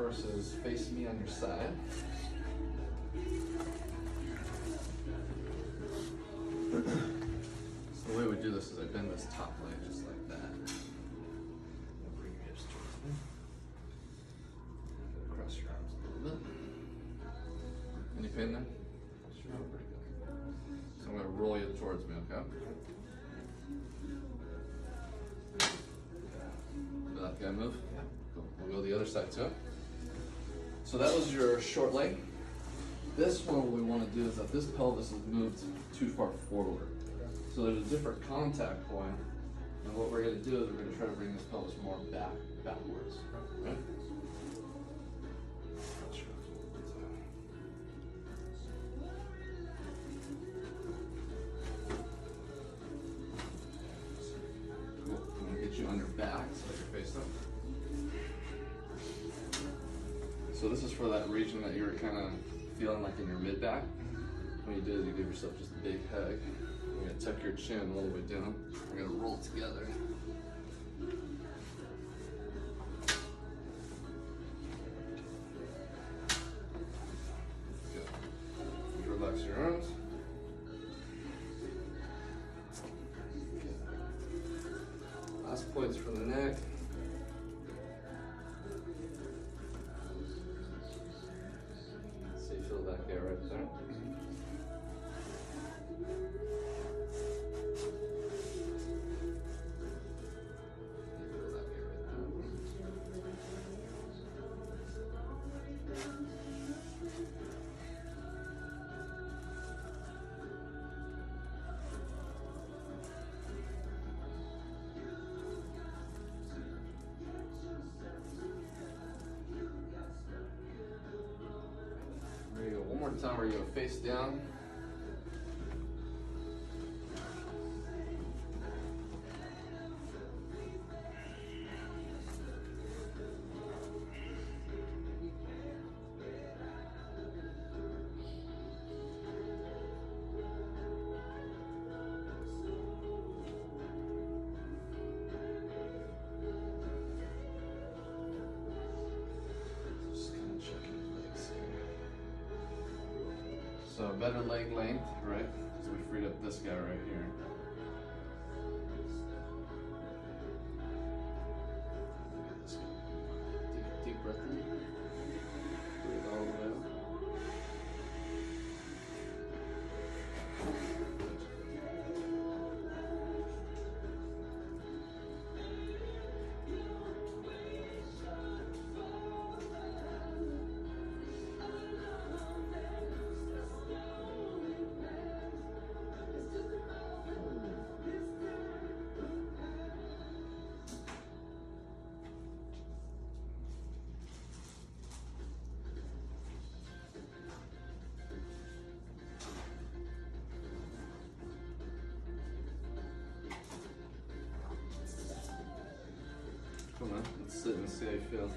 versus face me on your side. So the way we do this is I bend this top leg just like that. And bring your hips towards me. Cross your arms a little bit. Any pain there? Oh, pretty good. So I'm going to roll you towards me, okay? Did that guy move? Yeah. Cool. We'll go the other side too. So that was your short leg. This one, what we want to do is that this pelvis is moved too far forward. So there's a different contact point, and what we're going to do is we're going to try to bring this pelvis more backwards. Right? Cool. I'm going to get you on your back so that you're face up. So this is for that region that you were kind of feeling like in your mid back. What you do is you give yourself just a big hug. You're gonna tuck your chin all the way down. We're gonna roll together. Good. Relax your arms. Good. Last points for the neck. So you feel that guy right there. There you go. One more time where you go face down. So better leg length, right? So we freed up this guy right here. Deep breath in. Breathe all the way up. Come on, let's sit and see how you feel.